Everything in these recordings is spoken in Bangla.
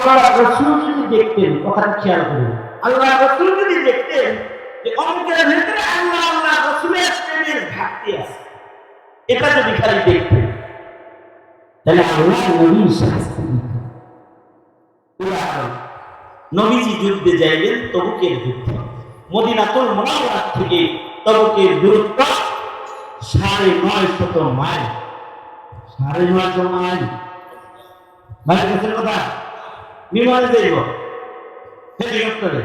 আল্লাহ রাসূল যদি দেখতেন, কথা খেয়াল করুন, আল্লাহ রাসূল যদি দেখতেন যে অমুকের ভিতরে আল্লাহ আল্লাহ রাসূলের প্রেমের ঘাটতি আছে, এটা যদি খালি দেখতেন, তাহলে আল্লাহ নবীর শাস্তি দিতেন। নবীজি যুদ্ধে যাইলেন তবুকের যুদ্ধে। মদিনাতুল মুনাওয়ারা থেকে তবুকের দূরত্ব ৯৫০ মাইল। ৯৫০ মাইল ভাই কাছে কথা। বিমানে যাইব, হেলিকপ্টারে,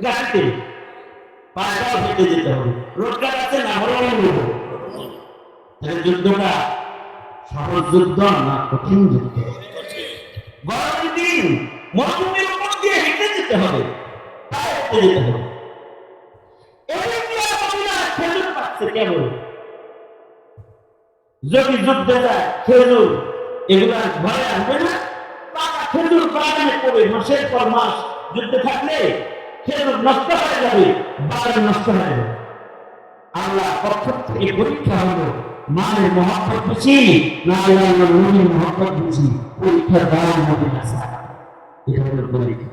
গাড়িতে, পাঁচটাও হেঁটে যেতে হবে। রোডঘাট আছে না, যুদ্ধটা সহজ যুদ্ধ না কঠিন যুদ্ধ। গরমের দিন মরুভূমির উপর দিয়ে হেঁটে যেতে হবে, হেঁটে যেতে হবে। খেজুর পাচ্ছে কেবল, যদি যুদ্ধে যায় খেজুর এগুলো ঘরে আসবে না। খেজুর বাগানে পড়ে মাসের পর মাস যুদ্ধে থাকলে খেজুর নষ্ট হয়ে যাবে, বাগান নষ্ট হয়ে যাবে। আল্লাহ পক্ষ থেকে পরীক্ষা হলো, মায়ের মহব্বত বেশি না আল্লাহর নবীর মহব্বত বেশি, পরীক্ষার দাম হবে না স্যার। এটা হলো পরীক্ষা।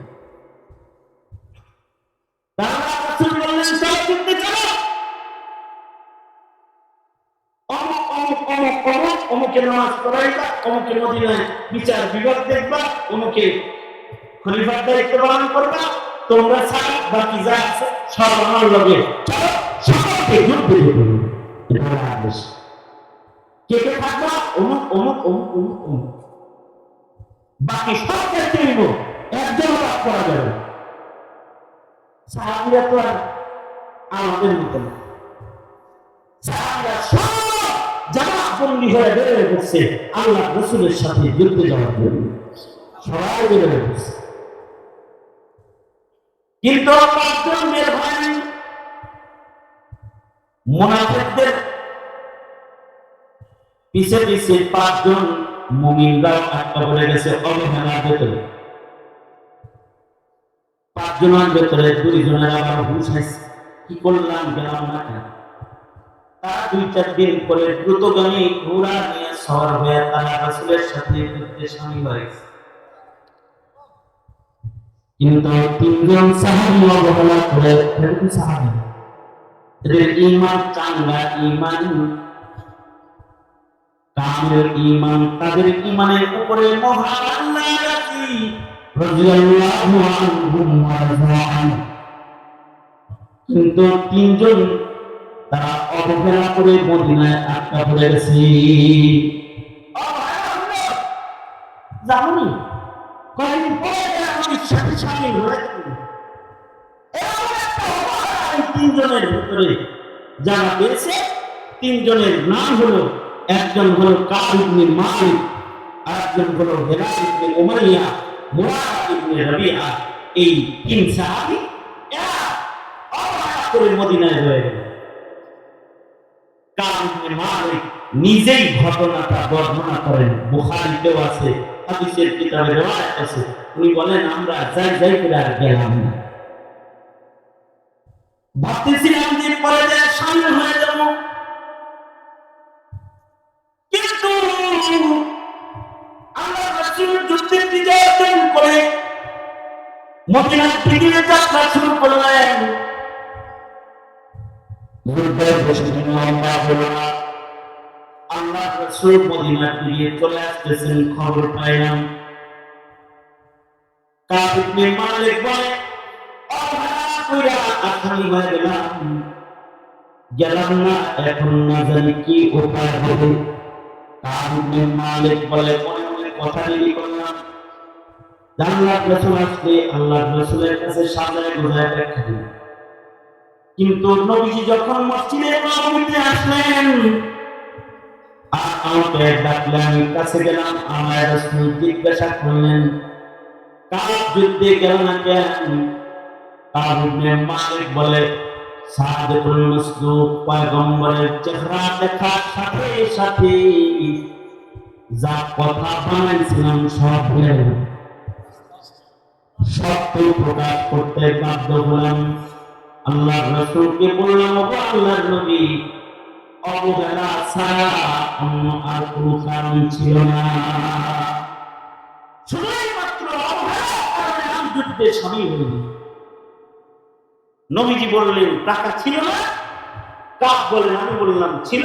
আল্লাহ রাসূল বললেন, সব যুদ্ধে চলো, অমুক অমুক অমুক অমুক অমুকের নামাজ পড়াইবা, অমুকের মদিনায় বিচার বিভাগ দেখবা, অমুকে খলিফার দায়িত্ব পালন করবা, তোমরা ছাড়া বাকি যা আছে সব আমার লগে চলো, সকলকে যুদ্ধে যেতে হবে। এটা হলো আদেশ। কে কে থাকবা? অমুক অমুক অমুক অমুক অমুক, বাকি সব দেখতে নিব, একজন বাদ করা যাবে। সাহাবীরা তো আর আমাদের মতো না, সাহাবীরা সব জামাতবন্দি হয়ে বের হয়ে পড়ছে আল্লাহ রাসূলের সাথে যুদ্ধে যাওয়ার জন্য, সবাই বের হয়ে পড়ছে। কিন্তু পাঁচজন বের হয়নি। মুনাফিকদের পিছে পিছে পাঁচজন মুমিনরাও আটকা পড়ে গেছে অবহেলার ভেতরে। পাঁচজনের ভেতরে দুইজনের আবার হুঁশ হয়েছে, কি করলাম গেলাম না কেন। তারা ২-৪ দিন পরে দ্রুতগামী ঘোড়া নিয়ে সওয়ার হয়ে তারা রাসূলের সাথে যুদ্ধে শামিল হয়েছে। কিন্তু তিনজন সাহাবী অবহেলা করে, এরকম সাহাবী এদের ঈমান চাঙ্গা, ঈমান কামেল ঈমান, তাদের ঈমানের উপরে মহান আল্লাহ রাজি রাদিয়াল্লাহু আনহুম ওয়া রাযওয়ান। কিন্তু তিনজন তারা অবহেলা করে মদিনায় আটকা পড়ে গেছে। জানি কয়েকদিন পরে আমাদের সাথে সাথে তিনজনের ভিতরে যারা পেয়েছে, তিনজনের নাম হলো, একজন হলো কাব ইবনে মালিক, আরেকজন হলো হিলাল ইবনে উমাইয়া, মুরাদ ইবনে রাবিআ। এই তিন সাহাবী এরা অবহেলা করে মদিনায় রয়ে গেল। কাব ইবনে মালিক নিজেই ঘটনাটা বর্ণনা করেন, বুখারীতেও আছে, হাদিসের কিতাবে রওয়ায়াত আছে। উনি বলেন, আমরা যাই যাই করে আর গেলাম না, ভাবতেছিলাম যে পরে যায় সামনে হয়ে যাব, কিন্তু আল্লাহর রাসূল যুদ্ধের বিজয় অর্জন করে মদিনার দিকে যাত্রা শুরু করলেন। যুদ্ধের বেশি দিন লম্বা হলো না, আল্লাহর রাসূল মদিনার দিকে চলে আসতেছেন, খবর পাইলাম। কাব ইবনে মালিক বলে, অবহেলা কইরা আসামি হয়ে গেলাম না, এখন না জানি কি উপায় হবে। কাব ইবনে মালিক বলে, মনে মনে কথা রেডি করলাম, আল্লাহর রাসূল আসলে আল্লাহর রাসূলের কাছে সাজায় গোছায় ব্যাখ্যা দিই। কিন্তু নবীজি যখন মসজিদে নববীতে আসলেন আর আমাকে ডাকলেন, আমি কাছে গেলাম, আমার রাসূল জিজ্ঞাসা করলেন, কাব যুদ্ধে গেল না কেন? কাব ইবনে মালিক বলে, সাদিকুল মাসদুক পয়গম্বরের চেহারা দেখার সাথে সাথে যা কথা বানাইছিলাম সব ভুলে গেলাম, সত্য প্রকাশ করতে বাধ্য হলাম। আল্লাহর রাসূলকে বললাম, ওগো আল্লাহর নবী, অবহেলা ছাড়া অন্য আর কোনো কারণ ছিল না, শুধুই মাত্র অবহেলা যুদ্ধে সামিল হইল। নবীজি বললেন টাকা ছিল না? কাব বলেন আমি বললাম ছিল।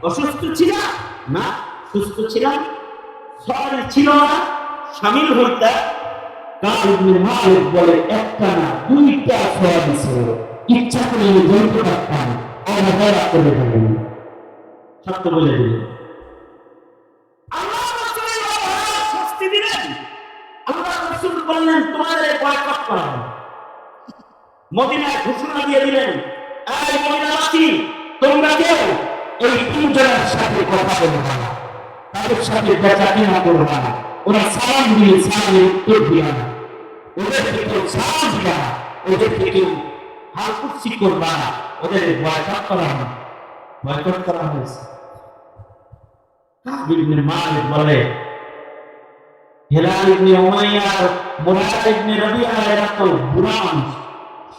অসুস্থ ছিল না? সুস্থ ছিলাম। সবাই ছিল না, সামিল হইতা। কাব ইবনে মালিক বলে একটা না দুইটা সওয়ারি ছিল, ইচ্ছা করলে বলতে পারতাম, অবহেলা করে দিলেন, সত্য বলে দিলেন। আল্লাহ রাসূলের অবহেলা শাস্তি দিলেন। আল্লাহ রাসূল বললেন তোমাদের বয়কট করা হবে। মদিনায় ঘোষণা দিয়ে দিলেন, এই মদিনাবাসী তোমরা কেউ এই তিনজনের সাথে কথা বলবে না, তাদের সাথে বেচা কিনা করবে না, ওরা সালাম দিলে সালামের উত্তর দিবে না, ওদেরকে কেউ সালাম দিবে না, ওদেরকে কেউ হালকুচি করবে না, ওদের বয়কট করা হবে। বয়কট করা হয়েছে। কাব ইবনে মালিক বলে হিলাল ইবনে উমাইয়া আর মুরাদ ইবনে রাবিআ এরা তো বুড়া মানুষ,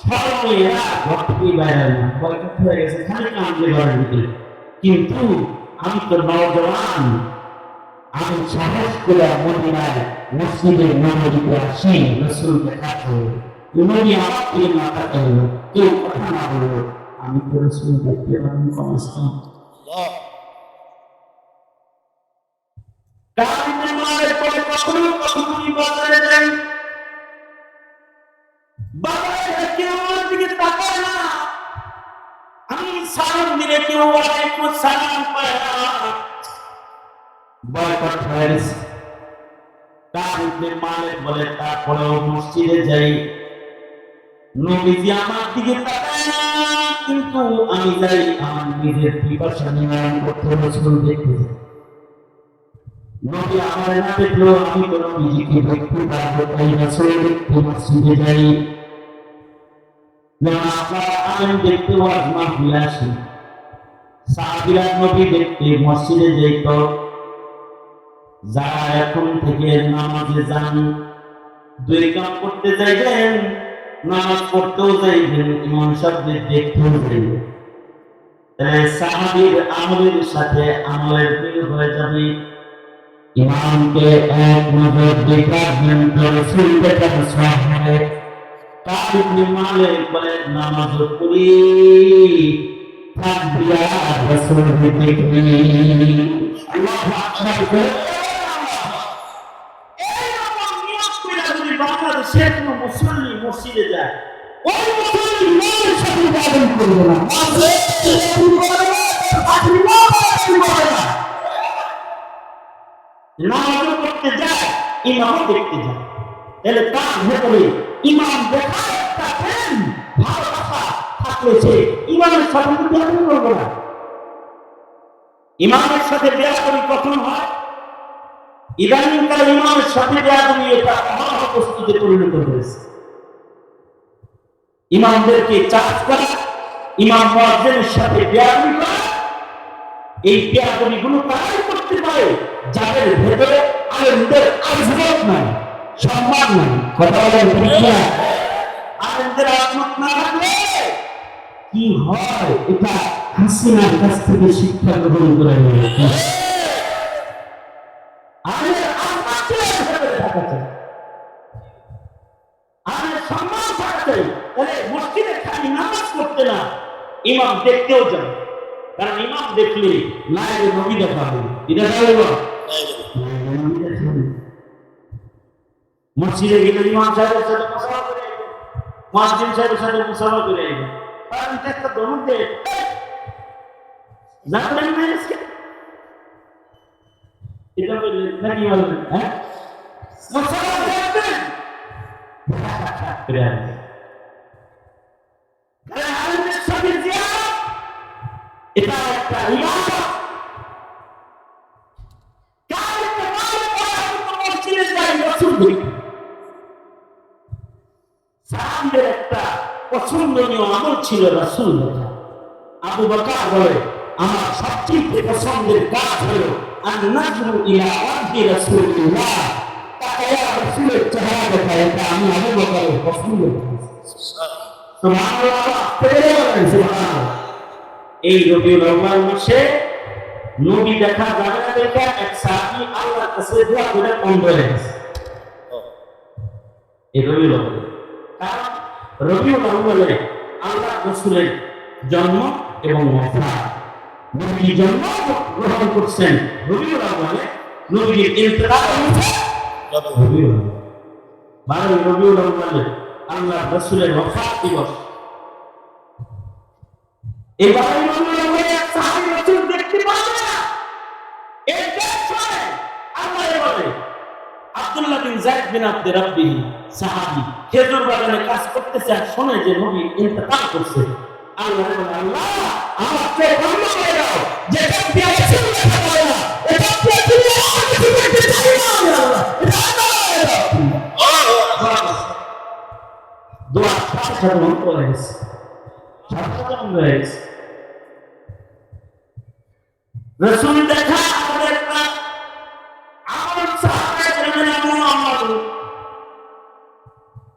সবাই এরা ঘটকি বাইরে না, বয়কট হয়ে গেছে খালি কামড়ে ঘরের ভিতরে। কিন্তু আমি তো নওজওয়ান, আমি সাহস করে মদিনায় মসজিদে নববীতে আসি, রাসূল দেখাতে নবী আমার দিকে না তাকাইল, কেউ কথা না বলল, আমি তো রাসূল দেখতে পারিনি কমসম। কাব ইবনে মালিক বলে কখনো কখনো বাজারে যাই, বাজারে কেউ আমার দিকে তাকায় না, আমি সালাম দিলে কেউ ওয়ালাইকুম সালাম পায় না, বয়কট হয়ে গেছে। কাব ইবনে মালিক বলে তারপরেও মসজিদে যাই, নবীজি আমার দিকে তাকায় না, কিন্তু আমি যাই আমার নিজের পিপাসা নিবারণ করতে, রাসূল দেখতে যাই। নবী আমার না দেখলো, আমি তো নবীজিকে দেখতে পারবো, তাই রাসূল দেখতে মসজিদে যাই। না আপনারা আলেম দেখতে ওয়াজ মাহফিলে আসেন, সাহাবীরা নবী দেখতে মসজিদে যেত। যারা এখন থেকে নামাজে যান, দুই কাম করতে যাইবেন, নামাজ পড়তেও যাইবেন, ইমাম সাহেবদের দেখতেও যাইবেন, তাহলে সাহাবীর আমলের সাথে আমলের মিল হয়ে যাবে। ইমামকে এক নজর দেখাবেন, রাসূল দেখার সাহাবে। কাব ইবনে মালিক বলে নামাজ পড়ি থাকবিয়া রাসূল দেখবি। আল্লাহু আকবার। এই রকম নিয়ত করে যদি বাংলাদেশের কোনো মুসল্লি মসজিদে যায়, ওই মুসল্লি ইমামের সাথে ইবাদত করবে না, মাঝে নামাজ পড়তে যায়, ইমামও দেখতে যায়। তাহলে তার ভেতরে ইমাম দেখার একটা প্রেম ভালোবাসা থাকলে সে ইমামের সাথে বেয়াদবি করবে না। ইমামের সাথে বেয়াদবি কখন হয়? ইদানিংকালে ইমামের সাথে বেয়াদবি এটা অহরহ প্রস্তুতে পরিণত হয়েছে। ইমামদেরকে চার্জ করা, ইমাম মুয়াজ্জিনের সাথে বেয়াদবি করা, এই বেয়াদবি গুলো তারাই করতে পারে যাদের ভেতরে আলেমদের আজমত নাই, সম্মান নাই। কথা বলেন ঠিক না? আলেমদের আজমত না থাকলে কি হয়? এটা হাসিনার কাছ থেকে শিক্ষা গ্রহণ করে নিয়েছে। আলেমের আজমত ভেতরে থাকা চাই, আলেমের সম্মান থাকা চাই। তাহলে মসজিদে খালি নামাজ পড়তে না, ইমাম দেখতেও যায়। কারণ ইমাম দেখলে নায়েবে নবী দেখা হবে। এটা বলবো মসজিদে গেলে ইমাম সাহেবের সাথে মুসাফা করে আইবে, মুয়াজ্জিন সাহেবের সাথে মুসাফা করে আইবে। কারণ এটা একটা দমক দেয়। জানলেন না আজকে? এটা বললেন নাকি বললেন? হ্যাঁ, মুসাফা করবেন করে আইবে। কারণ আলেমের সাথে জিয়ারত এটা একটা ইবাদত। কার ইবাদত করা মসজিদে যাই রাসূল দেখি। সাহাবীদের একটা পছন্দনীয় আমল ছিল রাসূল দেখা। আবু বকর বলে আমার সবচেয়ে পছন্দের কাজ হলো আন-নাজরু ইলা ওয়াজহি রাসূলিল্লাহ, তাকায়া রাসূলের চেহারা দেখা। এটা আমি আবু বকরের পছন্দ। সুবহানাল্লাহ, সুবহানাল্লাহ। এই রবিউল আউয়াল মাসে নবী দেখা যাবে না দেখা এক সাহাবী আল্লাহর কাছে দোয়া করে অন্ধ হয়ে গেছে। এই রবিউল আউয়ালে। কারণ রবিউল আউয়ালে আল্লাহ রাসূলের জন্ম এবং ওফাত, নবী জন্ম গ্রহণ করছেন রবিউল আউয়ালে, নবীর ইন্তেকাল হয়েছে রবিউল আউয়ালে। 12 রবিউল আউয়ালে আল্লাহ রাসূলের ওফাত দিবস। এবার রবিউল আউয়ালে সাহাবী রাসূল দেখতে পাবে না, এই দেখে আল্লাহ বলে আব্দুল্লাহ বিন যায়েদ বিন আব্দে রাব্বি সাহাবী খেজুর বাগানে কাজ করতেছে আর শুনে যে নবী ইন্তেকাল করছে। আল্লাহ বলে, আল্লাহ আমাকে বন্ধ করে দাও, যে ব্যক্তি রাসূল দেখা করে না, এটা তুমি আর কিছু করতে চাই না আল্লাহ, এটা আল্লাহ দোয়া সাথে বন্ধ হয়ে গেছে, সাথে বন্ধ হয়ে গেছে। রাসূল দেখা আমাদের আমার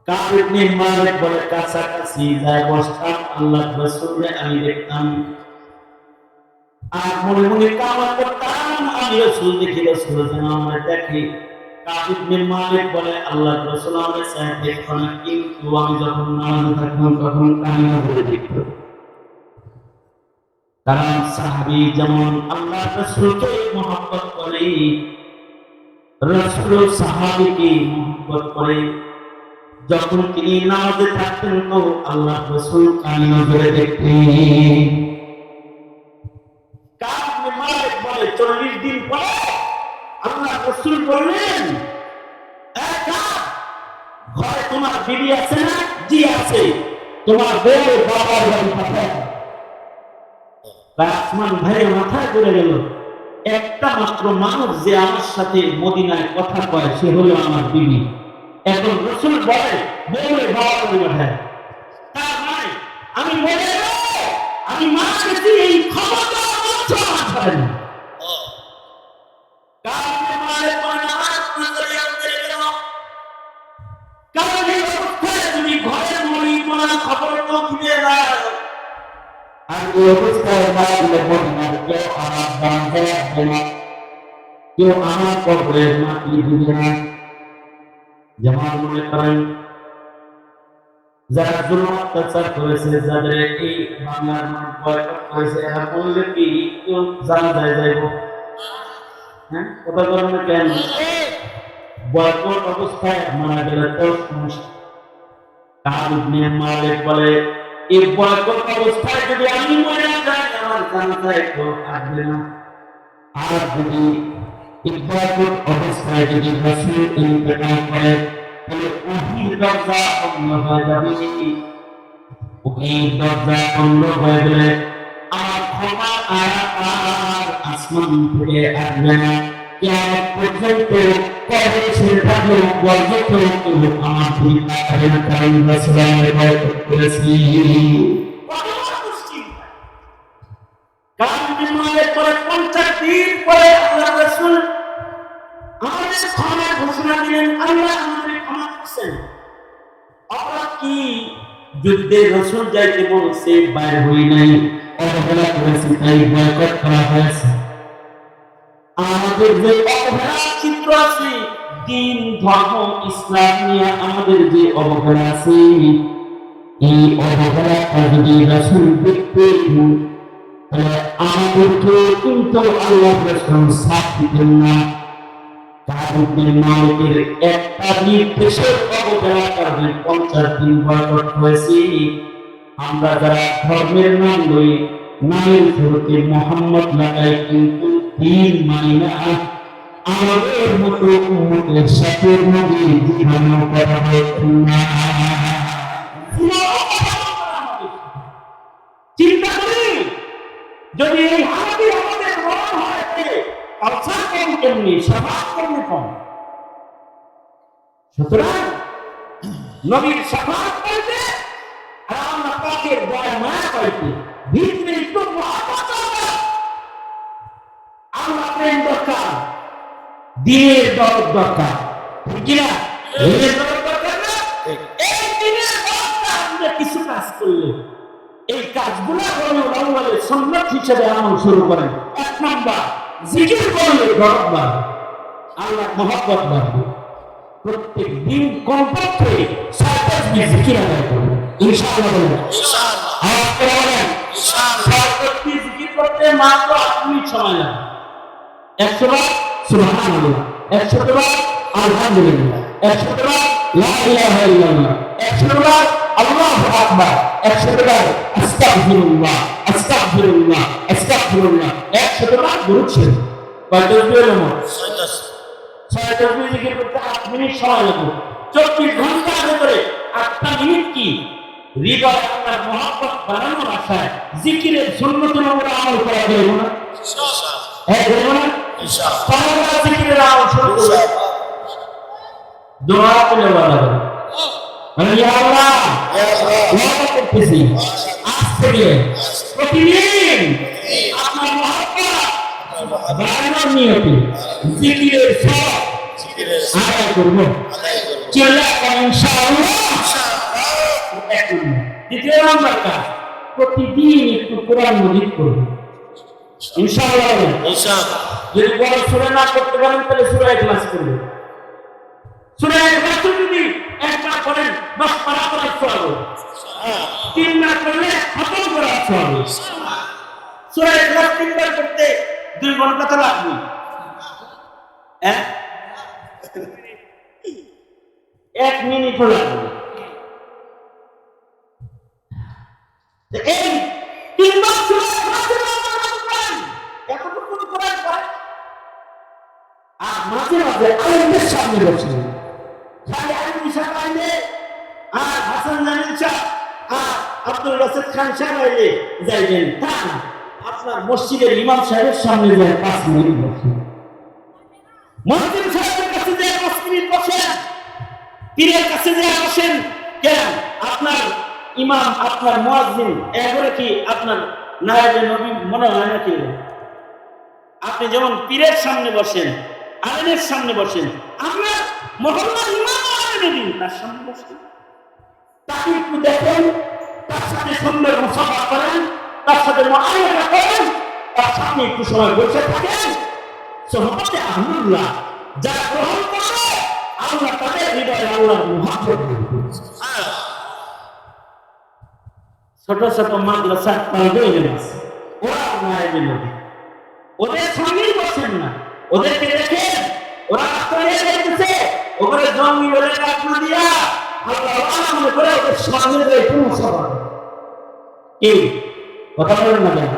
কাব ইবনে মালিক বলে কাছাকাছি যায় বসতাম, আল্লাহ রাসূলকে আমি দেখতাম আর মনে মনে কামনা করতাম আমি রাসূল দেখি, রাসূল যেন আমাকে দেখে। কাব ইবনে মালিক বলে আল্লাহ রাসূল আমাকে চায় দেখতো না, কিন্তু আমি যখন নামাজে থাকতাম তখন কান্না করে দেখতো। কারণ সাহাবী যেমন আল্লাহ রাসূলকে মহব্বত করে, রাসূল সাহাবীকে মহব্বত করে। যখন তিনি নামাজে থাকতেন তো আল্লাহ রাসূল কান্না করে দেখতেন। কাব ইবনে মালিক বলে 40 দিন পরে আল্লাহ রাসূল বললেন, ঘরে তোমার বিবি আছে না? জি আছে। তোমার বউ বাবার বাড়ি পাঠায়। আসমান ভাইয়ের মাথায় করে গেল, একটা মাত্র মানুষ যে আমার সাথে মদিনায় কথা কয় সে হলো আমার বিবি। এখন রাসূল বলে বউরে বাবার বাড়ি পাঠায়, তার মানে আমি বলে আমি মারা গেছি এই ক্ষমতা আমার না। ঘরের মরি কোন খবর তো দিয়ে দাও। আর এই অবস্থায় কেউ আমার বাঁধে আসবে না, কেউ আমার কবরের মাটি দিবে না। যেমন মনে করেন যারা জুলুম অত্যাচার করেছে, যাদের এই বাংলার মানুষ বয়কট করেছে, এরা বললে কি কেউ জানা যায় যাইব? হ্যাঁ, কথা বলেন না কেন? বয়কট অবস্থায় মারা গেলে তো সমস্যা। কাব ইবনে মালিক বলে এই বয়কট অবস্থায় যদি আমি মরে যাই আমার জানাজায় কেউ আসবে না। আর যদি এই বয়কট অবস্থায় যদি রাসূল ইন্তেকাল করে তাহলে ওহির দরজা বন্ধ হয়ে যাবে। ওহির দরজা বন্ধ হয়ে গেলে আমার ক্ষমা আর আসমান থেকে আসবে না। কিয়ামত পর্যন্ত কবে সেটা হোক বর্জত হোক আমার ভূমিকা করেন, কারণ রাসূল বয়কট করেছি। কাব ইবনে মালিক পরে 50 দিন পরে আল্লাহ রাসূল আমাদের ক্ষমা ঘোষণা দিলেন, আল্লাহ আমাদের ক্ষমা করছেন। আমরা কি যুদ্ধে রাসূল যাইতে বলছে বাইরে হই নাই, অবহেলা করেছি তাই বয়কট করা হয়েছে। আমাদের যে অবহেলা চিত্র আছে দিন ধর্ম ইসলাম নিয়ে আমাদের যে অবহেলা আছে, এই অবহেলাটা যদি রাসূল দেখতেন তাহলে আমাদেরকে কিন্তু আল্লাহ রাসূল সাথ দিতেন না। কাব ইবনে মালিকের একটা নির্দেশের অবহেলা কারণে 50 দিন বয়কট হয়েছে। আমরা যারা ধর্মের নাম লই, নামের শুরুতে মুহাম্মদ লাগাই কিন্তু দিন মানি না, আমাদের মতো উম্মতের সাথে নবীর জীবনও করা হচ্ছে না। চিন্তা করি যদি এই হালাতে আমাদের মন হয় আল্লাহ কেমনি সাফাত কেমনি কম। সুতরাং নবীর সাফাত করতে আর আল্লাহ পাকের দয়া মায়া করতে ভিতরে একটু মহব্বত দরকার, আল্লাহ প্রেম দরকার, দিনের দরদ দরকার, ঠিক কি না? দিনের দরদ দরকার না? এই দিনের দরদটা আমরা কিছু কাজ করলে এই কাজগুলো রবিউল আউয়ালের সুন্নাত হিসেবে আমল শুরু করেন। 1 নাম্বার জিকির করলে দরদ বাড়বে, আল্লাহর মহব্বত বাড়বে। প্রত্যেক দিন কমপক্ষে 6 তাসবিহ জিকির আদায় করবে ইনশাআল্লাহ বলেন ইনশাআল্লাহ আওয়াজ করে বলেন ইনশাআল্লাহ 6 তাসবিহ জিকির করতে মাত্র 8 মিনিট সময় লাগে 100 বার সুবহানাল্লাহ 100 বার আলহামদুলিল্লাহ 100 বার লা ইলাহা ইল্লাল্লাহ 100 বার আল্লাহু আকবার 100 বার আস্তাগফিরুল্লাহ আস্তাগফিরুল্লাহ আস্তাগফিরুল্লাহ 100 বার দরুদ শরীফ কয় তাসবিহ হলো মোট 6 তাসবিহ 6 তাসবিহ জিকির করতে 8 মিনিট সময় লাগবে 24 ঘন্টা ভিতরে 8টা মিনিট কি হৃদয় আল্লাহর মহব্বত বানানোর আশায় জিকিরের সুন্নতুল আমরা আমল করা যাবে না ইনশাআল্লাহ হ্যাঁ যাবে না ইনশাআল্লাহ তাহলে জিকিরের আমল শুরু করবে দোয়া করে বলা মানে ইয়া আল্লাহ ইয়া আল্লাহ ওয়াদা করতেছি আজ থেকে প্রতিদিন আপনার মহব্বত বাড়ানোর নিয়তে জিকিরের সব জিকিরের আদায় করব আদায় করব চলে ইনশাআল্লাহ ইনশাআল্লাহ এক নম্বর দ্বিতীয় নম্বর কাজ প্রতিদিন একটু কোরআন মজিদ করবে ইনশাআল্লাহ বলেন। ইনশাআল্লাহ যদি বড় সূরা না করতে পারেন তাহলে সূরা ইখলাস করবে সূরা ইখলাস যদি একবার পড়েন 10 পারা করার সওয়াব 3 বার করলে খতম করার সওয়াব সূরা ইখলাস 3 বার করতে 2 ঘন্টা তো লাগবে হ্যাঁ 1 মিনিট লাগবে এই 3 বার সূরা ইখলাস করেন এতটুকু কোরআন পড়েন আর মাঝে মাঝে আলেমদের সামনে বসলেন খালি আলেম সাহেব আইলে আর হাসান জামিল শাহ আর আব্দুল রাশেদ খান সাহেব আইলে যাইবেন তা না আপনার মসজিদের ইমাম সাহেবের সামনে যায় 5 মিনিট বসেন মসজিদ সাহেবের কাছে যায় 5 মিনিট বসেন পীরের কাছে যায় বসেন কেন আপনার ইমাম আপনার মুয়াজ্জিন এবারে কি আপনার নায়েবে নবী মনে হয় নাকি আপনি যেমন পীরের সামনে বসেন আলেমের সামনে বসেন আমরা মহল্লার ইমাম আলেমের তার সামনে বসেন তাকে একটু দেখেন তার সাথে সুন্দর মুসাফা করেন তার সাথে মুআমালা করেন তার সামনে একটু সময় বসে থাকেন সোহবতে আহমদুল্লাহ যারা গ্রহণ করবে আল্লাহ তাদের হৃদয়ে আল্লাহর মুহাব্বত ছোট ছোট মাদ্রাসা তালবে আছে ওরা নায়েবে নবী ওদের সঙ্গেই বসেন না ওদেরকে দেখেন ওরা আশ্রয় যাইতেছে ওপরে জমি বলে রাখনা দিয়া আল্লাহ আল্লাহ মনে করে ওদের সামনে রয়ে কোন সভা এই কথা বলেন না কেন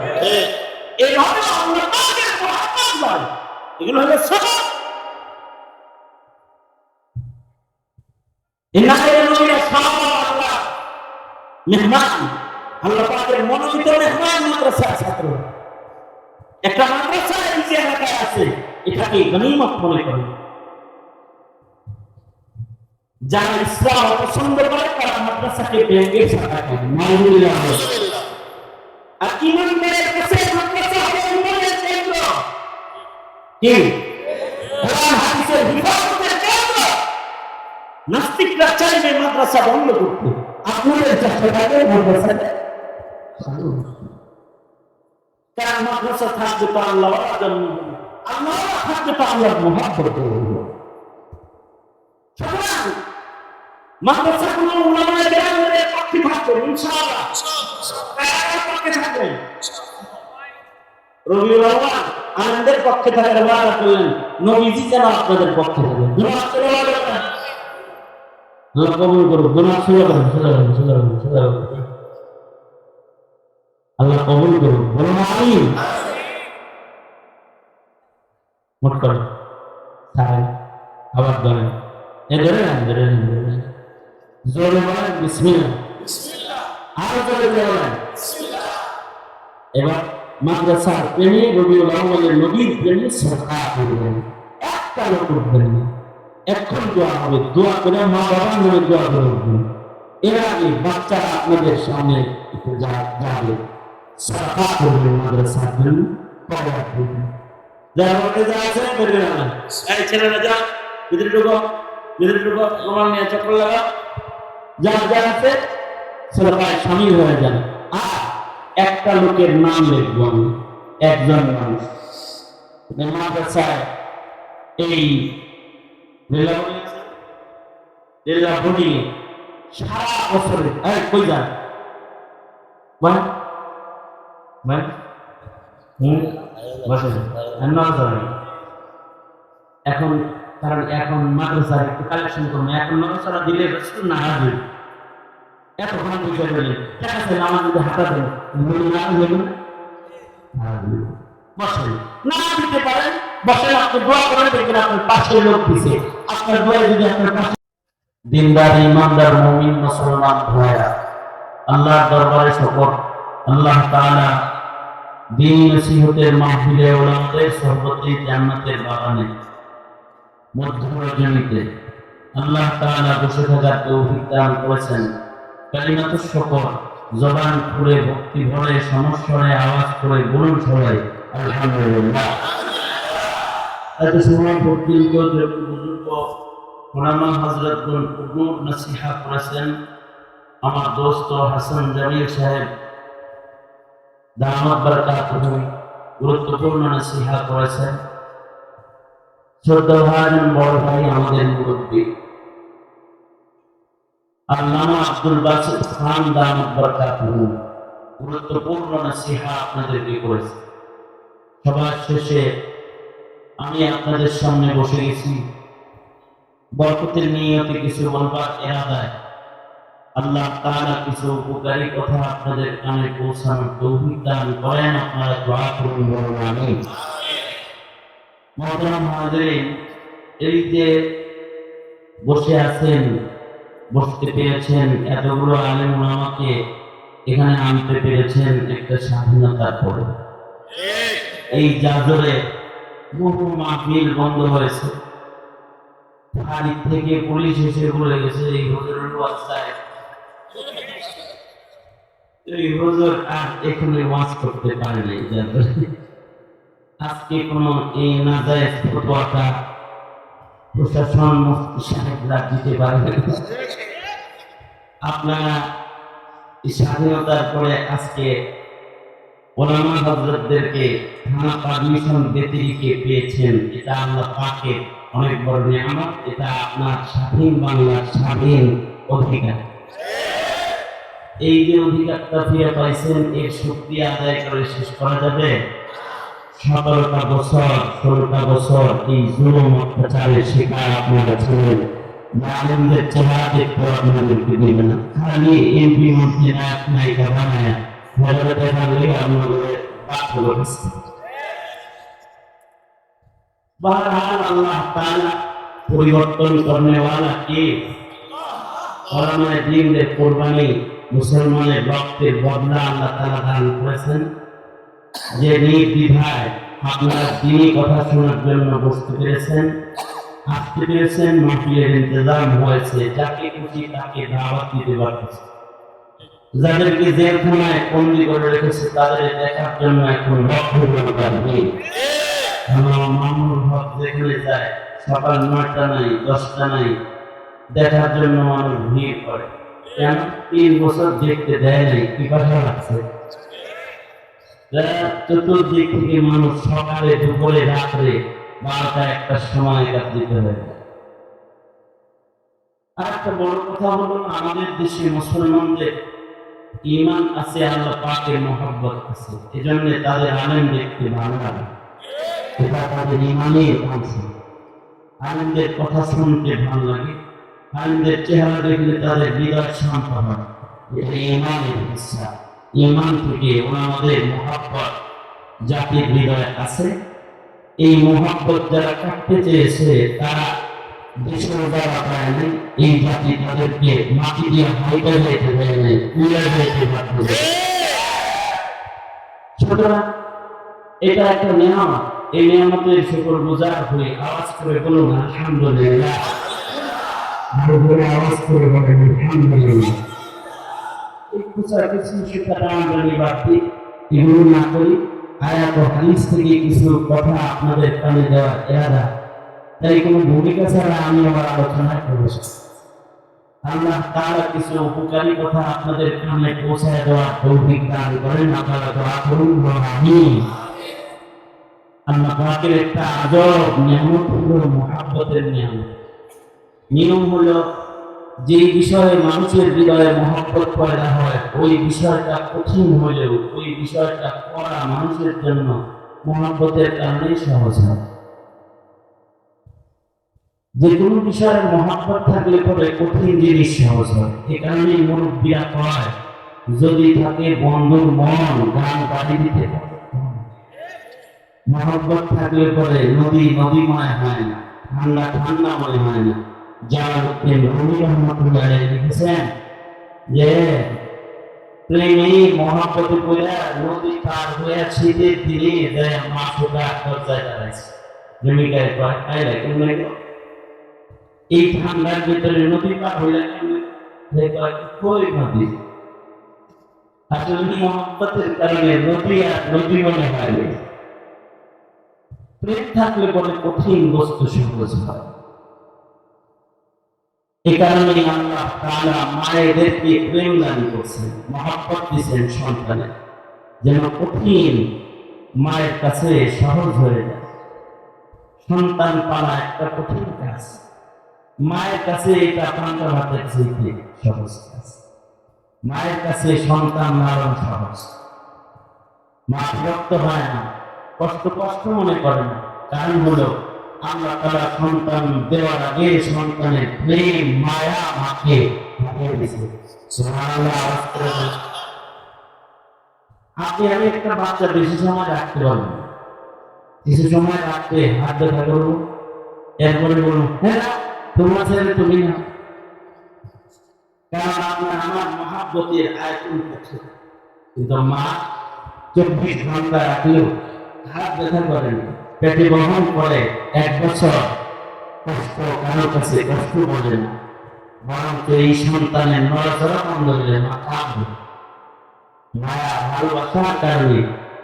এইভাবে আল্লাহ তাদের মহব্বত বাড়ে এগুলো হলো সভা ইন্নাহে নবীরা সাহাবা আল্লাহ মেহমান আল্লাহ পাকের মনোনীত মেহমান মাদ্রাসার ছাত্র একটা মাদ্রাসা এই যে এলাকায় আছে এটাকে গনিমত মনে করেন যারা ইসলাম পছন্দ করে তারা মাদ্রাসাকে ব্যাংকের শাখা করে মাউলুল্লাহ আর ইমানদারের কাছে মাদ্রাসা হবে ইমানের কেন্দ্র কি কোরআন হাদিসের হিফাজতের কেন্দ্র নাস্তিকরা চাইবে মাদ্রাসা বন্ধ করতে আপনাদের চেষ্টা থাকবে মাদ্রাসাকে কারণ মাদ্রাসা থাকবে তো আল্লাহর জন্য আল্লাহ থাকবে তো আল্লাহর মুহাব্বত সুতরাং মাদ্রাসা কোন উলামায়ে কেরামের পক্ষে থাকবে ইনশাআল্লাহ কার পক্ষে থাকবে রবিউল আউয়াল আনন্দের পক্ষে থাকার ওয়াদা করলেন নবীজি যেন আপনাদের পক্ষে থাকে দুআ করে ওয়াদা করেন আল্লাহ কবুল করুন দুআ করে আল্লাহ কবুল করুন বলুন আমিন মোট করে সাহেব আবার ধরেন এ ধরেন জোরে বলেন বিসমিল্লাহ আর জোরে বলেন এবার মাদ্রাসার প্রেমী রবিউল আউয়ালের নবীর প্রেমী সরকার করবেন একটা লোক করবেন না এখন দোয়া হবে দোয়া করে মা বাবার নামে দোয়া করবেন এর আগে বাচ্চারা আপনাদের সামনে একটু যাবে সরকার করবেন মাদ্রাসার জন্য পড়া করবেন যারা বলতে যা আছে করবে না এই ছেলেরা যা ভিতরে ঢুকো প্রমাণ নিয়ে চক্র লাগা যা যা আছে সরকার শামিল হয়ে যান আর একটা লোকের নাম লিখবো আমি একজন মানুষ মাদ্রাসায় এই এলা বডি সারা বছরে কই যান বাহ বাহ বসে এখন কারণ এখন মাদ্রাসার একটু কালেকশন করবো এখন মাদ্রাসারা দিলে রসুল না আসবে এতক্ষণ বিষয় বললেন ঠিক আছে আমার যদি হাতা দেন না দেবেন বসেন না দিতে পারেন বসেন আপনি দোয়া করেন দেখবেন আপনার পাশে লোক দিছে আপনার দোয়া যদি আপনার পাশে দিনদার ইমানদার মুমিন মুসলমান ভাইরা আল্লাহর দরবারে শকর আল্লাহ তাআলা দিন নসিহতের মাহফিলে ওলামাদের সোহবতে জান্নাতের বাগানে মধ্য রজনীতে আল্লাহ তাআলা বসে থাকার তৌফিক দান করেছেন। কালিমাতুশ শুকর জবান খুলে ভক্তি ভরে সমস্বরে আওয়াজ করে বলুন সবাই আলহামদুলিল্লাহ। এত সময় পর্যন্ত বুজুর্গ ওলামা হযরতগণ উম্মুর নসিহত করেছেন। আমার দোস্ত হাসান জামিল সাহেব দামাত বারাকাতুহু গুরুত্বপূর্ণ নসিহত করেছেন। শ্রদ্ধাভাজন বড় ভাই আমাদের মুরব্বী আল্লামা আব্দুল বাসিত খান দামাত বারাকাতুহু গুরুত্বপূর্ণ নসিহত আপনাদেরকে করেছে। সবার শেষে আমি আপনাদের সামনে বসে গেছি বরকতের নিয়তে কিছু বলবার ইরাদায়। আল্লাহ তাআলা কিছু উপকারী কথা আপনাদের কানে পৌঁছানোর তৌফিক দান করেন। আপনারা দোয়া করুন বলুন আমিন। মুহতারাম হাজিরিন, এই যে বসে আছেন বসতে পেরেছেন এতগুলো আলেম ওলামাকে এখানে আনতে পেরেছেন একটা স্বাধীনতার পরে। এই জাজরে বহু মাহফিল বন্ধ হয়েছে, বাড়ি থেকে পুলিশ এসে বলে গেছে এই হুজুরের ওয়াজটায় এই হুজুর আর এখানে ওয়াজ করতে পারেনি। আজকে কোন এই নাজায়েজ ফতোয়াটা প্রশাসন মুফতি সাহেবরা দিতে পারবেন। আপনারা এই স্বাধীনতার পরে আজকে ওলামা হযরতদেরকে থানা পারমিশন ব্যতিরিকে পেয়েছেন, এটা আল্লাহ পাকের অনেক বড় নিয়ামত। এটা আপনার স্বাধীন বাংলার স্বাধীন অধিকার। এই যে অধিকারটা ফিরে পাইছেন এর শুকরিয়া আদায় করে শেষ করা যাবে? 17টা বছর 16টা বছর এই জুলুম অত্যাচারের শিকার আপনারা ছিলেন। জালেমদের চেহারা দেখতে আপনাদেরকে দিবেন না, খালি এমপি মন্ত্রী নায়ক নায়িকা বানায় ভেতরে দেখালে আপনাদের বাচ্চা বলেছে। बहरहाल अल्लाह ताला परिवर्तन करने वाला के কোরআনে দ্বীনের কুরবানি মুসলমানের রক্তের বদলা আল্লাহ তাআলা দান করেছেন। যে নির্দ্বিধায় আপনারা দ্বীনি কথা শোনার জন্য বসতে পেরেছেন, আসতে পেরেছেন, মাহফিলের ইন্তজাম হয়েছে, যাকে খুশি তাকে দাওয়াত দিতে পারতেছে। যাদেরকে জেলখানায় বন্দী করে রেখেছে তাদের দেখার জন্য এখন লক্ষ জনতার ভিড়। আমার মামুনুল হক যেখানে যায় সকাল 9টা নাই 10টা নাই দেখার জন্য মানুষ ভিড় করে। কেন? 3 বছর দেখতে দেয় নাই, কি কথা লাগছে? চতুর্দিক থেকে মানুষ সকালে দুপুরে রাত্রে 12টা 1টার সময় একত্রিত হয়ে যায়। আর একটা বড় কথা হলো আমাদের দেশে মুসলমানদের ঈমান আছে, আল্লাহ পাকের মহব্বত আছে, এজন্য তাদের আলেম দেখতে ভালো লাগে। এটা তাদের ঈমানের অংশ। আলেমদের কথা শুনতে ভালো লাগে, আলেমদের চেহারা দেখলে তাদের হৃদয় শান্ত হয়। এটা ঈমানের হিস্সা। ঈমান থেকে ওনাদের মহব্বত জাতির হৃদয়ে আছে। এই মহব্বত যারা কাটতে চেয়েছে তারা দেশের দ্বারা পায় নাই, এই জাতি তাদেরকে মাটি দিয়ে হাইটা যেতে দেয় নাই, উড়ে যেতে বাধ্য করে। সুতরাং এটা একটা নিয়ামত। এই নিয়ামতের শুকর গুজার হয়ে আওয়াজ করে বলুন আলহামদুলিল্লাহ। আরো করে আওয়াজ করে বলেন আলহামদুলিল্লাহ। এই কুচার কিছু শিক্ষাটা আমরা বাড়তি এগুলো না করি, আয়াত ও হাদিস থেকে কিছু কথা আপনাদের কানে দেওয়ার ইরাদা। তাই কোনো ভূমিকা ছাড়া আমি আমার আলোচনা করেছি। আল্লাহ তাআলা কিছু উপকারী কথা আপনাদের কানে পৌঁছায় দেওয়ার তৌফিক দান করেন। আপনারা দোয়া করুন আমিন। আল্লাহ পাকের একটা আজব নিয়ামত হলো মুহাব্বতের নিয়ামত। নিয়ম হলো যে বিষয়ে মানুষের হৃদয়ে মহব্বত পয়দা হয়, ওই বিষয়টা কঠিন হলেও ওই বিষয়টা করা মানুষের জন্য মহব্বতের কারণেই সহজ হয়। যে কোনো বিষয়ের মহব্বত থাকলে পরে কঠিন জিনিস সহজ হয়। এ কারণেই মুরব্বীরা কয়, যদি থাকে বন্ধুর মন গান বাড়ি দিতে পারে। মহব্বত থাকলে পরে নদী নদীময় হয় না, ঠান্ডা ঠান্ডা মনে হয় না। জালালউদ্দিন রুমি রহমাতুল্লাহ আলাইহি লিখেছেন যে প্রেমে মহব্বতে পড়ে নদী পার হয়ে শীতের দিনে যায় মা সুগা দরজায় দাঁড়াইছে। প্রেমিকায় কয় আইলা কেমনে গো, এই ঠান্ডার ভিতরে নদী পার হইলা কেমনে? সে কয় কই নদী, আসলে মহব্বতের কারণে নদী আর নদী মনে হয় না। প্রেম থাকলে বলে কঠিন বস্তু সহজ হয়। এই কারণে আল্লাহ তাআলা মায়েদেরকে প্রেম দান করছেন, মহব্বত দিয়েছেন সন্তানের, যেন কঠিন মায়ের কাছে সহজ হয়ে যায়। সন্তান পালা একটা কঠিন কাজ, মায়ের কাছে এটা পান্তা ভাতের চাইতে সহজ কাজ। মায়ের কাছে সন্তান লালন সহজ। মা বিরক্ত হয় না, কষ্ট কষ্ট মনে করে না। কারণ হলো আল্লাহ তাআলা সন্তান দেওয়ার আগে সন্তানের প্রেম মায়া মাকে পাঠিয়ে দিয়েছে। সুবহানাল্লাহ। আপনি আমি একটা বাচ্চা বেশি সময় রাখতে পারবেন না। কিছু সময় রাখতে হাত দেখা করবো, এরপরে বলুন হ্যাঁ তোমার ছেলে তুমি না, কারণ আপনার আমার মহাব্বতের আয়তন করছে। কিন্তু মা 24 ঘন্টা রাখলেও হাত ব্যথা করেন, পেটে বহন করে 1 বছর কষ্ট, কারোর কাছে কষ্ট বলে না, বরং এই সন্তানের নড়াচড়া বন্ধ হলে মা কাঁদবে। মায়া ভালোবাসার কারণে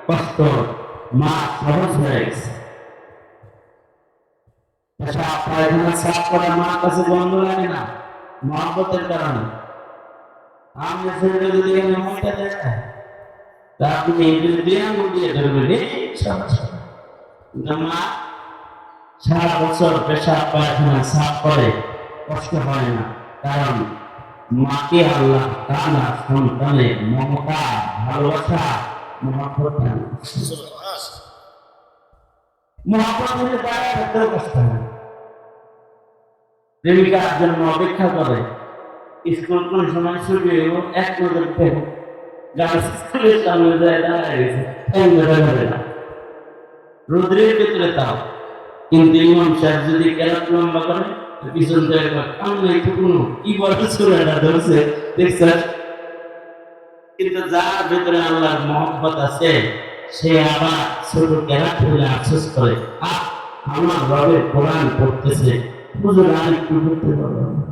কষ্ট মা সহজ হয়ে গেছে। পেশাব পায়খানা সাফ করা মার কাছে বন্ধ লাগে না, মহব্বতের কারণে। আমি ছেলে যদি মনটা দেয় তা আপনি দিয়ে আঙুল দিয়ে ধরবেন, মা সারা বছর পেশাব পায়খানা সাফ করে, কষ্ট হয় না। কারণ মাকে আল্লাহ তাআলা সন্তানের মমতা ভালোবাসা মহব্বত দান করেছেন। মহব্বত হলে দাঁড়ায় থাকতেও কষ্ট হয়। প্রেমিকার জন্য অপেক্ষা করে, স্কুল কোন সময় ছুটি হইব এক নজর দেখো, গার্লস স্কুলের সামনে যায় দাঁড়ায় গেছে, রোদ্রের ভেতরে তাও। কিন্তু ইমাম সাহেব যদি কেরাত লম্বা করে পিছন থেকে কামনে টুকুনো কি বলতে সুরাটা ধরছে দেখছ। কিন্তু যার ভেতরে আল্লাহর মহব্বত আছে সে আবার ছোট কেরাত হলে আফসোস করে, আমার রবের কোরআন পড়তেছে, হুজুর আর একটু করতে পারবো না।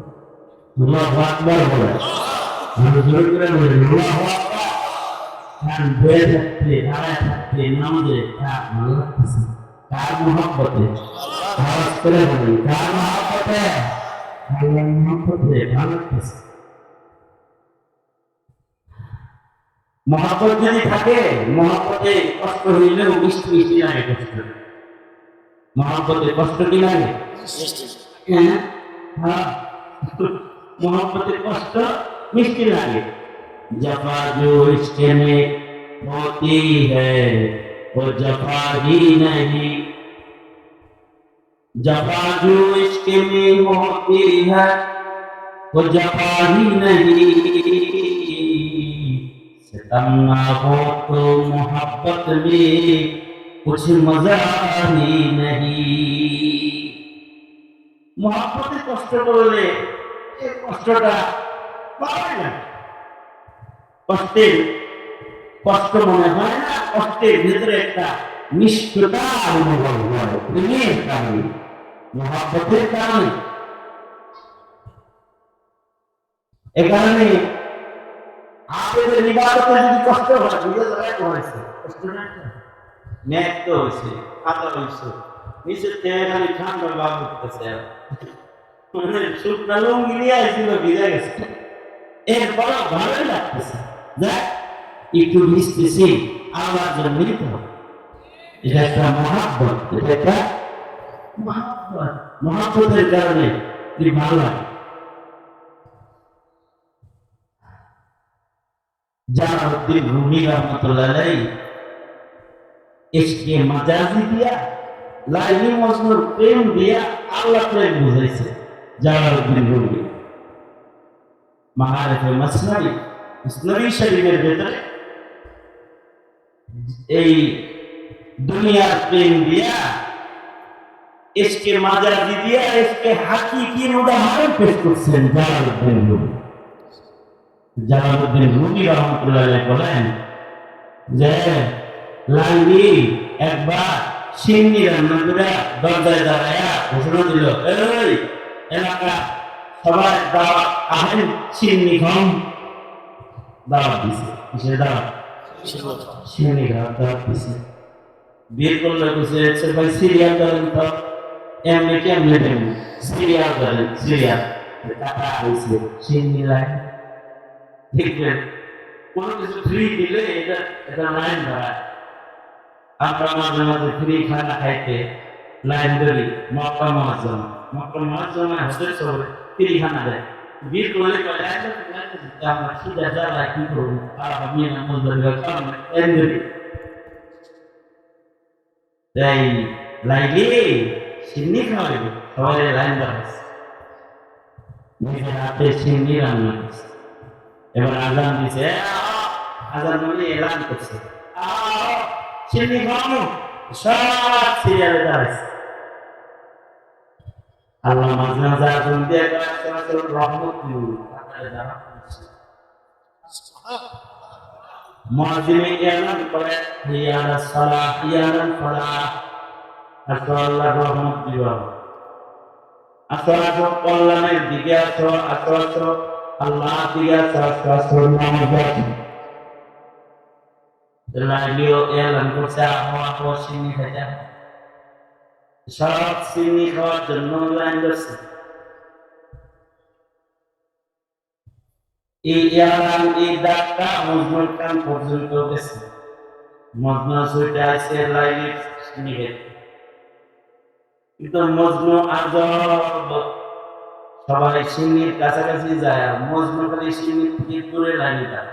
আল্লাহু আকবার বলে, হুজুর করে বলে আল্লাহু আকবার। কারণ বয়ে থাকতে দাঁড়ায় থাকতে নামাজে কার ভালো লাগতেছে, কার মহব্বতে, আওয়াজ করে বলেন কার মহব্বতে, আল্লাহর মহব্বতে ভালো লাগতেছে। মহব্বত যদি থাকে, মহব্বতে কষ্ট হইলেও মিষ্টি মিষ্টি লাগে কষ্ট। মহব্বতে কষ্ট কি লাগে? হ্যাঁ, मोहब्बत कष्ट मिष्टी लागे। जफा जो इश्क में होती है वो जफा ही नहीं, जफा जो इश्क में होती है वो जफा ही नहीं, सितम ना हो तो मोहब्बत में कुछ मजा ही नहीं। मोहब्बत कष्ट करले কষ্টটা পাওয়া না, কষ্টের কষ্ট মনে হয় না, কষ্টের ভিতরে একটা নিষ্ঠুরতা অনুভব হয়। প্রেমের কারণে, মহব্বতের কারণে। এ কারণে আপনাদের ইবাদতে যদি কষ্ট হয়, বুঝে যাবে হয়েছে কষ্ট না, ন্যাক তো হয়েছে, খাতা হয়েছে, নিচের থেকে খালি ঠান্ডা ভাব উঠতেছে, শুকনা লুঙ্গি নিয়ে আসছিল ভিজে গেছে, এরপর ভালোই লাগতেছে, দেখ একটু মিশতেছি আল্লাহর জন্য নিতে হবে। এটা একটা মহব্বত, এটা একটা মহব্বত, মহব্বতের কারণে কি ভালো লাগে। জালালউদ্দিন রুমি রহমাতুল্লাহ আলাইহি ইশকে মাজাজি দিয়া লাইলি মজনুর প্রেম দিয়া আল্লাহ প্রেম বুঝাইছে জালালউদ্দিন রুমি মাআরিফে মাসনাবি মাসনাবি শরীফের ভিতরে এই দুনিয়ার প্রেম দিয়া ইশকে মাজাজি দিয়া ইশকে হাকিকি উদাহরণ পেশ করছেন জালালউদ্দিন রুমি। জালালউদ্দিন রুমি রহমাতুল্লাহ আলাইহি বলেন যে লাইলি একবার সিন্নি রান্না করে দরজায় দাঁড়ায়া ঘোষণা দিল, এই এলাকা সবাই দাওয়াত আহেন, সিন্নি খান। দাওয়াত দিছে, কিসের দাওয়াত? সিন্নি খাওয়ার দাওয়াত দিছে। বের করলে বুঝে ভাই সিরিয়াল করেন তো, এমনি কেমনি দেন সিরিয়াল করেন, সিরিয়াল টাকা হয়েছে সিন্নি লাইন দেখবেন কোনো কিছু ফ্রি দিলে এটা এটা লাইন ধরায়। আমরা মাঝে মাঝে ফ্রি খানা খাইতে লাইন ধরি মক্কা মহাজমা হজের শহরে ফ্রি খানা দেয়। বিল করলে আমরা খিদা জ্বালা কি করবো, আর আমি নামাজ লাইন ধরি। তাই লাইলে সিন্নি খাওয়াইবে, সবাই লাইন ধরাইছে, নিজের হাতে সিন্নি রান্না করছে। এবার আজান দিছে, আজান মানে এলান করছে, সিন্নি খাওয়ানো, সব সিরিয়ালে দাঁড়াইছে। আল্লাহ মাঝে মাঝে আজান দিয়ে রহমত মুয়াজ্জিনে এলান করে, ইয়া আলাস সালাহ ইয়া আলাল ফালাহ, আসো আল্লাহ রহমত দিবা, আসো আসো কল্যাণের দিকে আসো, আসো আসো আল্লাহ দিকে আসো, আসো আসো নামাজে আসো। লাইলিও এলান করছে, আহো আহো সিন্নি খাইতে। সব সিন্নি খাওয়ার জন্য লাইন ধরছে। এই এলান, এই ডাকটা মজনুর কান পর্যন্ত গেছে। মজনু ছুটে আসে লাইলি সিন্নি খাইতে, কিন্তু মজনু আজব, সবাই সিন্নির কাছাকাছি যায় আর মজনু খালি সিন্নির থেকে দূরে লাইনে যায়।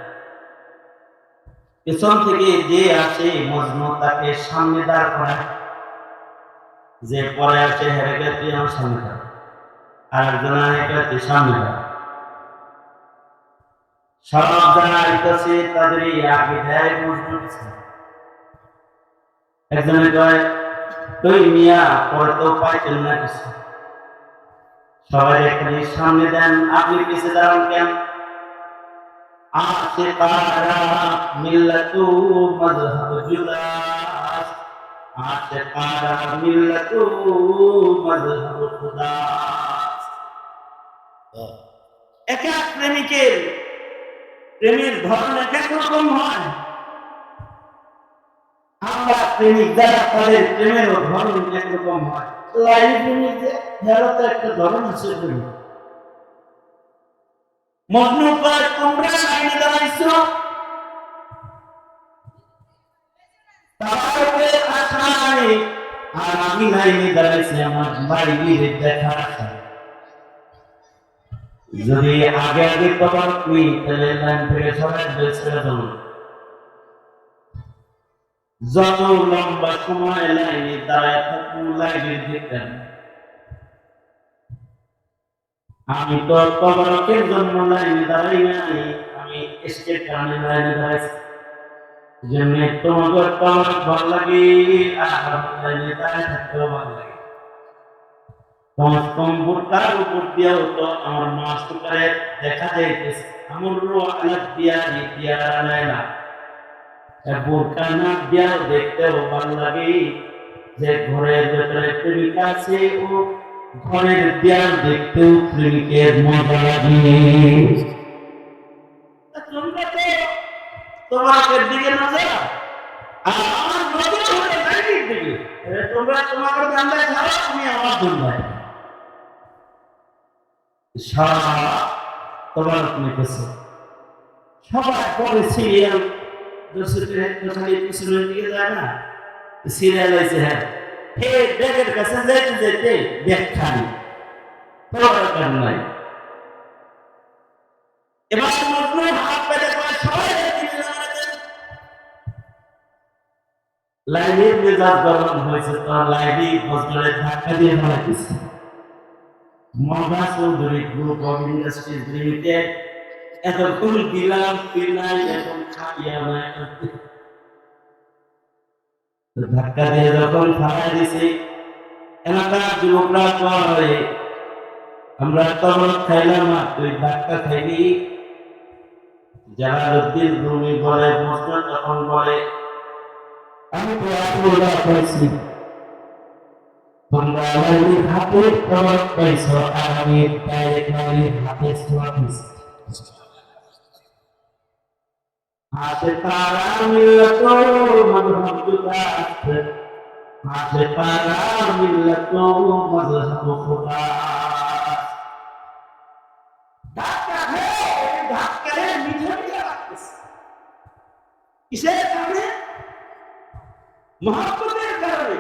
পেছন থেকে যে আসে মজনু তাকে সামনে দাঁড় করায়, যে পরে আসে হেরে তুই আমার সামনে দাঁড়, আর একজন হেরে সামনে দাঁড়। সব যারা আইতেছে তাদের আগে দেয় মজনু পিছনে। একজনে কয় তুই মিয়া পরে তো পাইতেন না কিছু, সবাই এখানে সামনে দেন, আপনি পিছে দাঁড়ান কেন? আশিকারা মিল্লাতু মাযহাব জুলাস, আশিকারা মিল্লাতু মাযহাব খুদাস। এক এক প্রেমিকের প্রেমের ধরন এক এক রকম হয়। আমরা প্রেমিক যারা তাদের প্রেমের ধরন একরকম হয়। লাইলি প্রেমিক যে তো একটা ধরন আছে প্রেমিক। মজনু কয় তোমরা লাইনে দাঁড়াইছো, তারপরে আশায়, আর আমি লাইনে দাঁড়াইছি আমার বাড়ির দেখার আশায়। যদি আগে আগে খবর তুই তাহলে লাইন থেকে সবাই ছেড়ে দেবো। যত লম্বা সময় লাইনে দাঁড়ায় থাকুন লাইনের দেখতেন। আমি তো তবরকের জন্য লাইনে দাঁড়াই নাই, আমি স্টেট কারণে লাইনে দাঁড়াইছি। জন্য তোমাদের তবরক ভালো লাগে আর লাইনে দাঁড়ায় থাকতেও ভালো লাগে। তোমার কম্পিউটার উপর দিয়েও তো আমার মাস্টারে দেখা যাইতেছে আমার আলাদ দিয়া দিয়া লাইলা বোরকা না দিয়াও দেখতেও ভালো লাগে। যে ঘরের ভেতরে প্রেমিক আছে ও ঘরের দেয়াল দেখতেও প্রেমিকের মজা লাগে। তোমরা তো তোমাদের দিকে নজর আর আমার নজর হলে লাইনের দিকে। তোমরা তোমাদের ধান্দায় থাকো, আমি আমার ধান্দায়। সারা তোমার নিতেছে সবাই পরে সিরিয়াল পিছনের দিকে যায় না, সিরিয়াল হয়েছে। হ্যাঁ হে ব্যাগের কাছে যাইতে যাইতে ব্যাগ খালি দরকার নাই। এবার মজনু হাত পেতে করে সবাই দিকে লাইনের মেজাজ গরম হয়েছে, তো লাইনে বজ্রের ধাক্কা দিয়ে মারা গেছে। Moga Chowdhury group of industries limited এতক্ষণ দিলাম পিলাই এখন খাইয়া না, ধাক্কা দিয়ে যখন ফালাই দিছে, এলাকার যুবকরা কয় আমরা তরল খাইলাম না, তুই ধাক্কা খাইলি। জালালউদ্দিন রুমি বলে, মুসলিম তখন বলে, আমি তো আপনারা পাইছি, তোমরা আল্লাহর হাতে তরল পাইছ, আর আমি ডাইরেক্ট আল্লাহর হাতে ছোঁয়া দিছি। হাতে তারা মিল্লাত মযহাব জুদা, হাতে তারা মিল্লাত মযহাব খুদা। ধাক্কা ধাক্কা মিঠে মিঠে লাগতেছে, কিসের কারণে? মহব্বতের কারণে।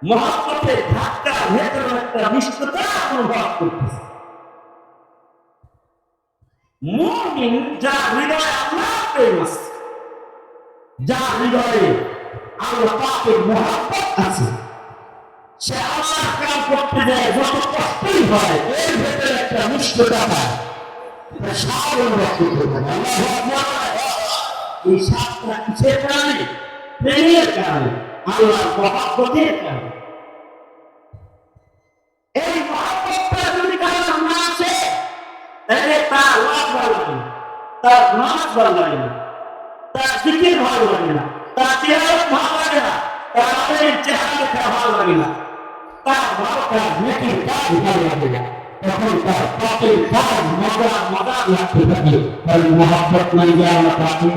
মহব্বতের ধাক্কা ভেতরে একটা মিষ্টতা অনুভব করতেছে। মুমিন যার হৃদয়ে আল্লাহর প্রেম আছে, যার হৃদয়ে আল্লাহ পাকের মহব্বত আছে, সে আল্লাহর কাজ করতে যায় যত কষ্টই হয়, এর ভেতরে একটা মিষ্টতা পায়, এটা স্বাদ অনুভব করতে পারে। আল্লাহু আকবার। এই স্বাদটা কিসের কারণে? প্রেমের কারণে, আল্লাহর মহব্বতের কারণে। এই মহব্বতটা যদি কারো না আসে, তাহলে তার ওয়াজ ভালো লাগে না, তার নামাজ ভালো লাগে না, তার জিকির ভালো লাগে না, তার তিলাওয়াত ভালো লাগে না, তার আলেমের চেহারা দেখা ভালো লাগে না, তার ভালো কাজ নেকির কাজ ভালো লাগে না, তখন তার পাপের কাজ মজা মজা লাগতে থাকে, কারণ মহব্বত নাই যে আল্লাহ পাকে।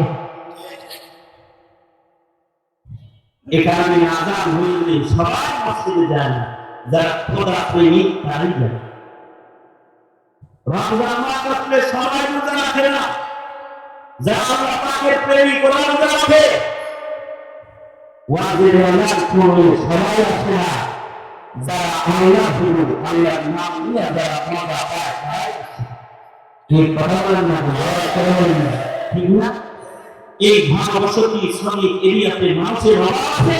এ কারণে আযান হইলে সবাই মসজিদে যায় না, যারা খোদা প্রেমিক তারাই যায়। রমজান মাস আসলে সবাই রোজা রাখে না, যারা আল্লাহ পাকের প্রেমিক ওরা রোজা রাখে। ওয়াজিব আল্লাহ করে সবাই আসে না, যারা আল্লাহ গুরু আল্লাহর নাম নিয়ে যারা মজা পায় তাই আসে। এই কথা বলেন না, ঠিক না? এই ঘনবসতি শ্রমিক এরিয়াতে মানুষের অভাব আছে,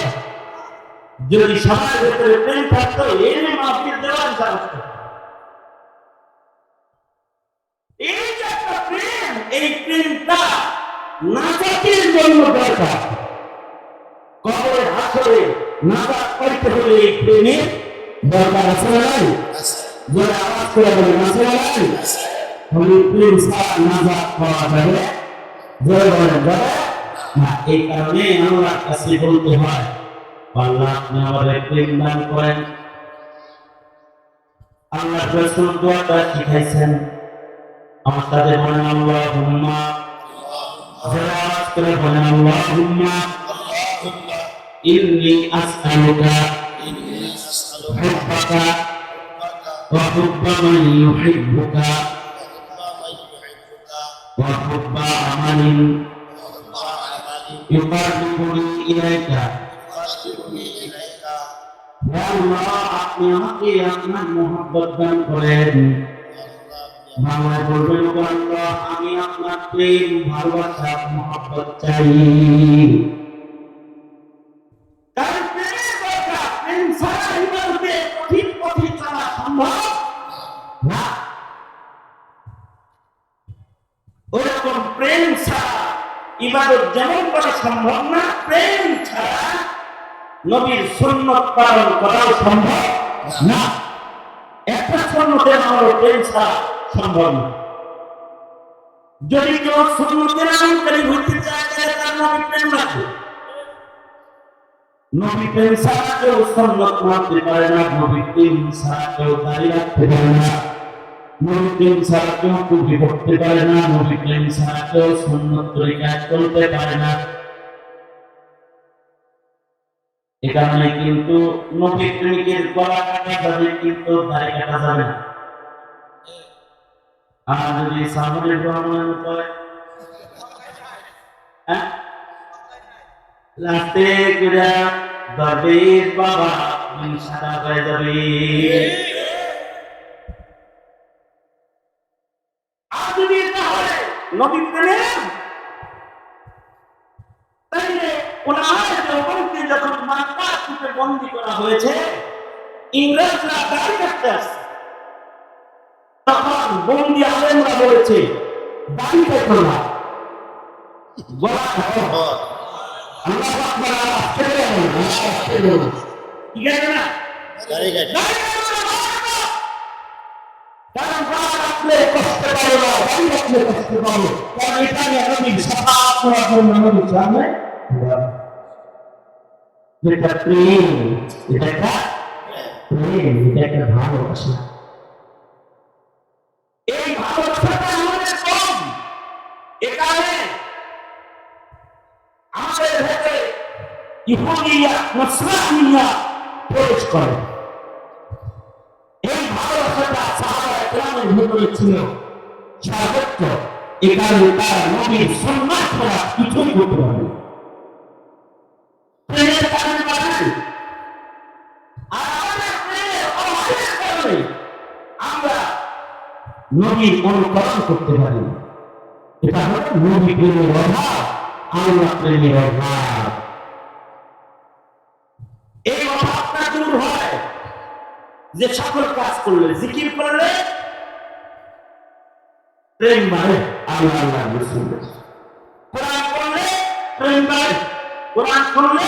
যদি সবার ভেতরে প্রেম থাকতো এনে মাহফিল দেওয়ার জানতো। এই যে একটা প্রেম, এই প্রেমটা নাজাতের জন্য দরকার। কবরে হাসরে নাজাত পাইতে হলে এই প্রেমের দরকার আছে না নাই? যারা আওয়াজ করে বলেন আছে না নাই? হলে প্রেম ছাড়া নাজাত পাওয়া যাবে, জয় বলেন যাবে না। এই কারণে আল্লাহর কাছে বলতে হয়, আল্লাহ আপনি আমাদের প্রেম দান করেন। আল্লাহ রাসূল দোয়াটা শিখাইছেন, আমার সাথে বলেন আল্লাহুম্মা, যারা আওয়াজ করে বলেন আল্লাহুম্মা ইন্নী আসআলুকা হুব্বাকা ওয়া হুব্বা মান ইউহিব্বুকা ওয়া হুব্বা আমালিন ইউকাররিবুনি ইলাইকা। হে আল্লাহ, আপনি আমাকে আপনার মহব্বত দান করেন। বাংলায় বলবেন, আল্লাহ আমি আপনার প্রেম ভালোবাসা মহব্বত চাই। কারণ প্রেমের দরকার, প্রেম ছাড়া ইবাদতে কঠিন কঠিন চলা সম্ভব না। ওরকম প্রেম ছাড়া ইবাদত যেমন করা সম্ভব না, প্রেম ছাড়া নবীর সুন্নাত পালন করাও সম্ভব না। একটা সুন্নতের আমল প্রেম ছাড়া সম্ভব না। যদি কেউ সুন্নতের আমলকারী হতে চায়, তাহলে তার নবী প্রেম রাখে। নবী প্রেম ছাড়া কেউ সুন্নাত মানতে পারে না, নবী প্রেম ছাড়া কেউ দাঁড়িয়ে রাখতে পারে না, নবী প্রেম ছাড়া কেউ টুপি পড়তে পারে না, নবী প্রেম ছাড়া কেউ সুন্নত তরিকায় চলতে পারে না। এ কারণে কিন্তু নবী প্রেমিকের গলা কাটা যাবে, কিন্তু দাড়ি কাটা যাবে না। আর যদি সামনের ভ্রমণ করে রাতে করে দরবেশ বাবা সাদা হয়ে যাবে। আর যদি এটা হয় নবী প্রেম, তাহলে ওনার দেওবন্দকে যখন মাথা টিপে বন্দী করা হয়েছে, ইংরেজরা দাঁড়িয়ে রাখতে আসছে, তখন বন্দী আলেমরা বলেছে দাঁড়িয়ে রাখো না, গলা কাটো। আল্লাহু আকবার, আওয়াজ ছেড়ে দাও না, আওয়াজ ছেড়ে দাও না। ঠিক আছে না? দাড়ি কাটো। দাঁড়িয়ে রাখো না, কারণ গলা রাখলে কষ্ট পাবে না, দাঁড়িয়ে রাখলে কষ্ট পাবে। কারণ এটা নবীর সাফাত করার জন্য নবীর সামনে এটা প্রেম, এটা একটা প্রেম, এটা একটা ভালোবাসা। এই ভালোবাসাটা আমাদের কম, এ কারণে আমাদের ভেতরে ইহুদিয়া নসরানিয়া প্রবেশ করে। এই ভালোবাসাটা সাহাবায়ে কেরামের ভেতরে ছিল সর্বোচ্চ। এ কারণে তারা নবীর সুন্নাত ছাড়া কিছুই করতে পারে না। প্রেমের কারণে বাড়ে, আর আমাদের প্রেমের অভাবের কারণে আমরা নবীর অনুকরণ করতে পারি না। এটা হলো নবী প্রেমের অভাব, আল্লাহ প্রেমের অভাব। এই অভাবটা দূর হয় যে সকল কাজ করলে, জিকির করলে প্রেম বাড়ে, আল্লাহ আল্লাহ রাসূলের। কোরআন পড়লে প্রেম বাড়ে, কোরআন পড়লে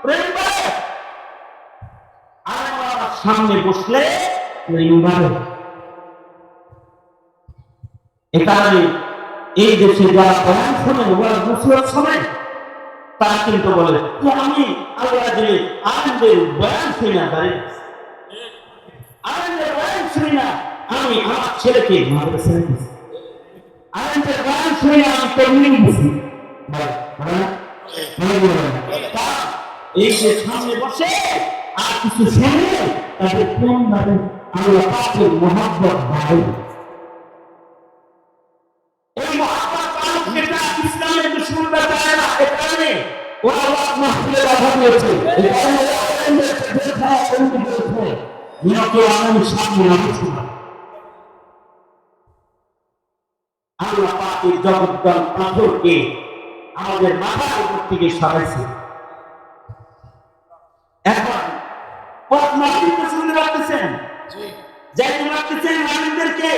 প্রেম বাড়ে, আল্লাহর সামনে বসলে প্রেম বাড়ে। এ কারণে এই দেশে যারা কোরআন শোনেন, ওয়াজ নসিহত শোনেন, তারা কিন্তু বলে যে আমি আল্লাহ দিয়ে আলেমদের বয়ান শুনি না, আলেমদের বয়ান শুনি না, আমি আমার ছেলেকে মাদ্রাসায় দিয়েছি, আলেমদের বয়ান শুনি না, আমি তরুণী দিয়েছি। এই যে সামনে বসে আর কিছু শোনে, তাদের প্রেম বাড়ে, আল্লাহ পাকের মহব্বত বাড়ে। এই মহব্বত যেটা ইসলামের দুশমনরা চায় না, এ কারণে ওরা ওয়াজ মাহফিলে বাধা দিয়েছে। এই কারণে আলেমদের জেল খাওয়া বন্ধ করেছে, নিহত আলেম সামনে আসছে না। আল্লাহ পাকের জগদ্দল পাথরকে আমাদের মাথার উপর থেকে সরাইছে। এখন পথ মাহফিলকে শুনতে পাচ্ছেন, যাইতে পাচ্ছেন, আলেমদেরকে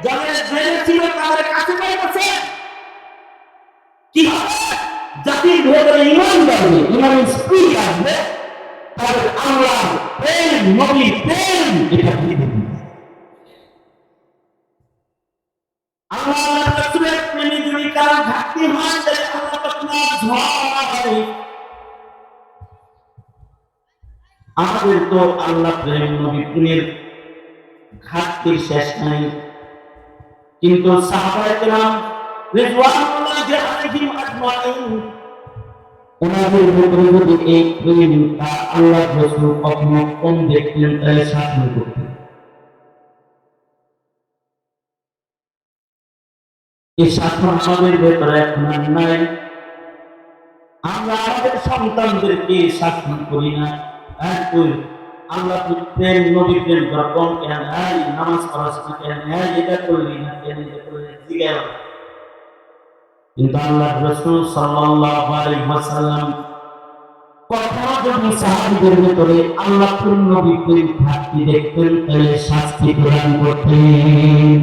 যাদের জেলে ছিল তাদের কাছে পাইতেছেন। কি হবে? জাতির ভেতরে ঈমান বাড়বে, ঈমানের স্পিরিট আসবে, তাদের আল্লাহ প্রেম, নবীর প্রেম এটা ফিরে দিবে। আল্লাহ রাসূলের প্রেমে যদি কারো ঘাটতি হয়, তাহলে আল্লাহ তাআলা ঝড় করে। আমাদের তো আল্লাহ প্রেম, নবী প্রেমের ঘাটতির শেষ নাই, কিন্তু সাহাবায়ে কেরাম রিজওয়ানুল্লাহি আলাইহিম আজমাইন, ওনাদের ভেতরে যদি এই প্রেমটা আল্লাহ রাসূল কখনো কম দেখতেন, তাহলে শাসন করতেন। এই শাসন আমাদের ভেতরে এখন আর নাই। আমরা আমাদের সন্তানদেরকে শাসন করি না, আল্লাহ প্রেম, নবী প্রেম কম কেন, নামাজ পড়াস না কেন, এটা করলি না কেন, এটা করলি জিজ্ঞাসা। কিন্তু আল্লাহ রাসূল সাল্লাল্লাহু আলাইহি ওয়াসাল্লাম কখনো যদি সাহাবীদের ভিতরে আল্লাহ প্রেম, নবী প্রেম ঘাটতি দেখতেন, তাহলে শাস্তি প্রদান করতেন।